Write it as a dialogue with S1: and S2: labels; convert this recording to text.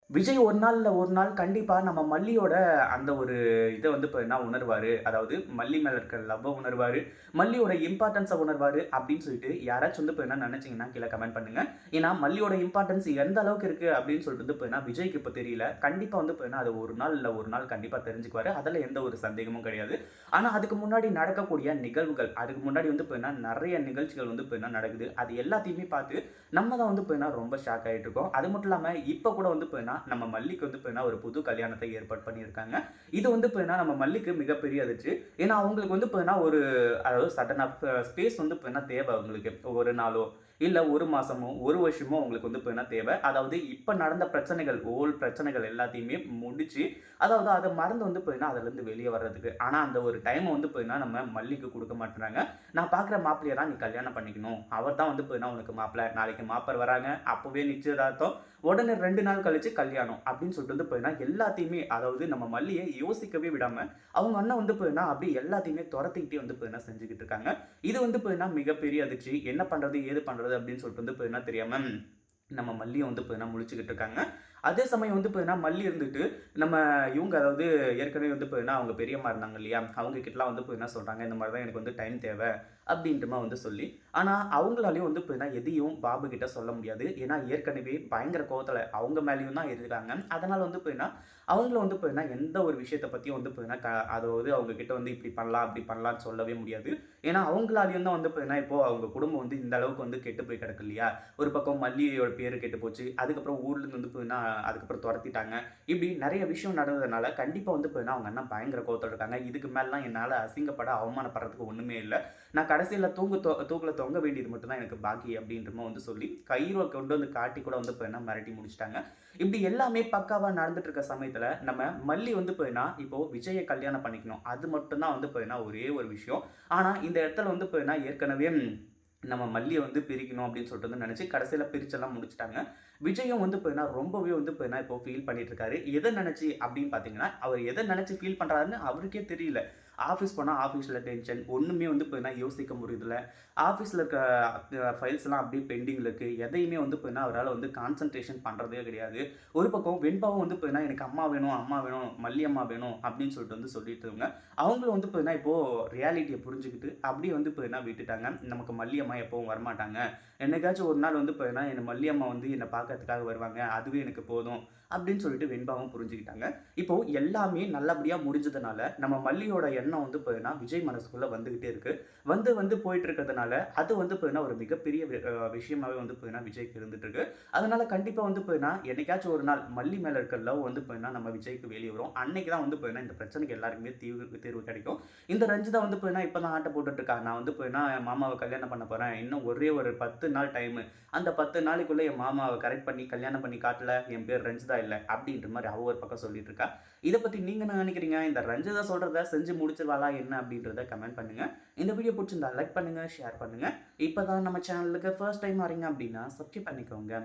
S1: விஜய் ஒரு நாள்ல ஒரு நாள் கண்டிப்பா நம்ம மல்லியோட அந்த ஒரு இத வந்து பார்த்தீங்கன்னா உணர்வாரு. அதாவது மல்லி மேல இருக்க லவ்வ உணர்வாரு. மல்லியோட இம்பார்ட்டன்ஸ உணர்வாரு அப்படின்னு சொல்லிட்டு யாராச்சும் வந்து பார்த்தீங்கன்னா நெனச்சீங்கன்னா கீழ கமெண்ட் பண்ணுங்க. ஏன்னா மல்லியோட இம்பார்ட்டன்ஸ் எந்த அளவுக்கு இருக்கு அப்படின்னு சொல்லிட்டு வந்து பார்த்தீங்கன்னா விஜய்க்கு இப்ப தெரியல. கண்டிப்பா வந்து பார்த்தீங்கன்னா அது ஒரு நாள் இல்ல ஒரு நாள் கண்டிப்பா தெரிஞ்சுக்குவாரு. அதுல எந்த ஒரு சந்தேகமும் கிடையாது. ஆனா அதுக்கு முன்னாடி நடக்கக்கூடிய நிகழ்வுகள், அதுக்கு முன்னாடி வந்து பார்த்தீங்கன்னா நெறைய நிகழ்ச்சிகள் வந்து பார்த்தீங்கன்னா நடக்குது. அது எல்லாத்தையுமே பார்த்து நம்ம தான் வந்து பார்த்தீங்கன்னா ரொம்ப ஷாக் ஆயிட்டு இருக்கோம். அது மட்டும் இல்லாம இப்ப கூட வந்து பார்த்தீங்கன்னா நம்ம மல்லிக்கு வந்து பார்த்தீங்கன்னா ஒரு புது கல்யாணத்தை ஏற்பாடு பண்ணியிருக்காங்க. இது வந்து பார்த்தீங்கன்னா நம்ம மல்லிக்கு மிகப்பெரிய அதிர்ச்சி. ஏன்னா அவங்களுக்கு வந்து பார்த்தீங்கன்னா ஒரு அதாவது சடனா ஸ்பேஸ் வந்து பார்த்தீங்கன்னா தேவை அவங்களுக்கு. ஒரு நாளோ, இல்ல 1 மாசமோ, 1 வருஷமோ அவங்களுக்கு வந்து பார்த்தீங்கன்னா தேவை. அதாவது இப்ப நடந்த பிரச்சனைகள், பிரச்சனைகள் எல்லாத்தையுமே முடிச்சு, அதாவது அத மறந்து வந்து பார்த்தீங்கன்னா அதிலிருந்து வெளிய வர்றதுக்கு. ஆனா அந்த ஒரு டைம வந்து பார்த்தீங்கன்னா நம்ம மல்லிக்கு குடுக்க மாட்றாங்க. நான் பார்க்குற மாப்பிள்ளைய தான் நீ கல்யாணம் பண்ணிக்கணும். அவர் தான் வந்து பார்த்தீங்கன்னா உனக்கு மாப்பிள்ளை. நாளைக்கு மாப்பர் வராங்க. அப்பவே நிச்சயதார்த்தம். உடனே 2 நாள் கழிச்சு கல்யாணம் அப்படின்னு சொல்லிட்டு வந்து பார்த்தீங்கன்னா, எல்லாத்தையுமே அதாவது நம்ம மல்லிய யோசிக்கவே விடாம, அவங்க அண்ணன் வந்து பார்த்தீங்கன்னா, அப்படியே எல்லாத்தையுமே தொரத்திக்கிட்டே வந்து பார்த்தீங்கன்னா செஞ்சுகிட்டு இருக்காங்க. இது வந்து பார்த்தீங்கன்னா மிகப்பெரிய அதிர்ச்சி. என்ன பண்றது? ஏது பண்றது? அப்படின்னு சொல்லிட்டு வந்து பார்த்தீங்கன்னா தெரியாம நம்ம மல்லியும் வந்து பார்த்தீங்கன்னா முழிச்சுக்கிட்டு இருக்காங்க. அதே சமயம் வந்து பார்த்தீங்கன்னா, மல்லி இருந்துட்டு நம்ம இவங்க அதாவது ஏற்கனவே வந்து பார்த்தீங்கன்னா, அவங்க பெரியம்மா இருந்தாங்க இல்லையா? அவங்க கிட்டலாம் வந்து பார்த்தீங்கன்னா சொல்றாங்க, இந்த மாரி தான் எனக்கு வந்து டைம் தேவை அப்படின்ற மாரி வந்து சொல்லி, ஆனா அவங்களாலயும் வந்து பார்த்தீங்கன்னா, எதையும் பாபு கிட்ட சொல்ல முடியாது. ஏன்னா ஏற்கனவே பயங்கர கோவத்துல அவங்க மேலயும் தான் இருக்காங்க. அதனால வந்து பார்த்தீங்கன்னா, அவங்களும் வந்து பார்த்தீங்கன்னா, எந்த ஒரு விஷயத்த பத்தியும் வந்து பார்த்தீங்கன்னா, அதாவது அவங்க கிட்ட வந்து இப்படி பண்ணலாம், அப்படி பண்ணலாம்ன்னு சொல்லவே முடியாது. ஏன்னா அவங்களாலயும் தான் வந்து பார்த்தீங்கன்னா, இப்போ அவங்க குடும்பம் வந்து இந்த அளவுக்கு வந்து கெட்டு போய் கிடக்கு இல்லையா? ஒரு பக்கம் மல்லியோட பேரு கெட்டு போச்சு. அதுக்கப்புறம் ஊர்லருந்து வந்து பார்த்தீங்கன்னா, அதுக்கப்புறம் தொரத்திட்டாங்க. இப்படி நெறைய விஷயம் நடந்ததுனால, கண்டிப்பா வந்து பார்த்தீங்கன்னா, அவங்க அண்ணன் பயங்கர கோவத்தோட இருக்காங்க. இதுக்கு மேலலாம் என்னால அசிங்கப்பட, அவமானப்படுறதுக்கு ஒண்ணுமே இல்ல. நான் கடைசியில தூக்குல தொங்க வேண்டியது மட்டும் தான் எனக்கு பாக்கி அப்படின்ற மாரி வந்து சொல்லி, கயிற கொண்டு வந்து காட்டி கூட வந்து பார்த்தீங்கன்னா, மிரட்டி முடிச்சுட்டாங்க. இப்படி எல்லாமே பக்காவா நடந்துட்டு இருக்க சமயத்துல, நம்ம மல்லி வந்து பார்த்தீங்கன்னா, இப்போ விஜய கல்யாணம் பண்ணிக்கணும். அது மட்டும் தான் வந்து பார்த்தீங்கன்னா, ஒரே ஒரு விஷயம். ஆனா இந்த இடத்துல வந்து பார்த்தீங்கன்னா, ஏற்கனவே நம்ம மல்லிய வந்து பிரிக்கணும் அப்படின்னு சொல்லிட்டு வந்து நெனச்சு, கடைசியில பிரிச்செல்லாம் முடிச்சுட்டாங்க. விஜயும் வந்து பார்த்தீங்கன்னா, ரொம்பவே வந்து பார்த்தீங்கன்னா, இப்போ ஃபீல் பண்ணிட்டு இருக்காரு. எத நெனச்சு அப்படின்னு பார்த்தீங்கன்னா, அவர் எத நெனச்சு ஃபீல் பண்றாருன்னு அவருக்கே தெரியல. ஆஃபீஸ் போனா ஆஃபீஸ்ல டென்ஷன். ஒண்ணுமே வந்து பார்த்தீங்கன்னா, யோசிக்க முடியறதில்ல. ஆஃபீஸ்ல இருக்க ஃபைல்ஸ்லாம் அப்படியே பெண்டிங்ல இருக்கு. எதையுமே வந்து பார்த்தீங்கன்னா, அவரால வந்து கான்சன்ட்ரேஷன் பண்றதே கிடையாது. ஒரு பக்கம் வெண்பாவும் வந்து பார்த்தீங்கன்னா, எனக்கு அம்மா வேணும், அம்மா வேணும், மல்லி அம்மா வேணும் அப்படின்னு சொல்லிட்டு வந்து சொல்லிட்டு இருக்காங்க. அவங்களும் வந்து பார்த்தீங்கன்னா, இப்போ ரியாலிட்டிய புரிஞ்சுக்கிட்டு அப்படியே வந்து பார்த்தீங்கன்னா விட்டுட்டாங்க. நமக்கு மல்லி அம்மா எப்பவும் வரமாட்டாங்க. என்னைக்காச்சும் ஒரு நாள் வந்து பார்த்தீங்கன்னா, என்ன மல்லி அம்மா வந்து என்ன பார்க்கறதுக்காக வருவாங்க. அதுவே எனக்கு போதும் அப்படின்னு சொல்லிட்டு வெண்பாவும் புரிஞ்சுக்கிட்டாங்க. இப்போ எல்லாமே நல்லபடியா முடிஞ்சதுனால, நம்ம மல்லியோட எண்ணம் வந்து பார்த்தீங்கன்னா, விஜய் மனசுக்குள்ள வந்துகிட்டே இருக்கு. வந்து போயிட்டு இருக்கிறதுனால, அது வந்து பார்த்தீங்கன்னா, ஒரு மிகப்பெரிய விஷயமாவே வந்து பார்த்தீங்கன்னா, விஜய்க்கு இருந்துட்டு இருக்கு. அதனால கண்டிப்பா வந்து பார்த்தீங்கன்னா, என்னைக்காச்சும் ஒரு நாள் மல்லி மேல இருக்க லவ் வந்து பார்த்தீங்கன்னா, நம்ம விஜய்க்கு வெளிய வரும். அன்னைக்கு தான் வந்து பார்த்தீங்கன்னா, இந்த பிரச்சனைக்கு எல்லாருக்குமே தீர்வு கிடைக்கும். இந்த ரஞ்சிதா வந்து பார்த்தீங்கன்னா, இப்ப தான் ஆட்ட போட்டுட்டு இருக்கா. நான் வந்து பார்த்தீங்கன்னா, என் மாமாவ கல்யாணம் பண்ண போறேன். இன்னும் ஒரே ஒரு 10 நாள் டைமு. அந்த 10 நாளைக்குள்ள என் மாமாவ கரெக்ட் பண்ணி கல்யாணம் பண்ணி காட்டல, என் பேர் ரஞ்சிதா இல்ல. அப்படின்ற மாரி அவ ஒரு பக்கம் சொல்லிட்டு இருக்கா. இத பத்தி நீங்க என்ன நினைக்கிறீங்க? இந்த ரஞ்சிதா சொல்றத செஞ்சு முடிச்சிருவாளா என்ன அப்படின்றத கமெண்ட் பண்ணுங்க. இந்த வீடியோ புடிச்சிருந்தா லைக் பண்ணுங்க, ஷேர் பண்ணுங்க. இப்ப தான் நம்ம சேனலுக்கு ஃபர்ஸ்ட் டைம் வரீங்க அப்படின்னா சப்ஸ்கிரைப் பண்ணிக்கோங்க.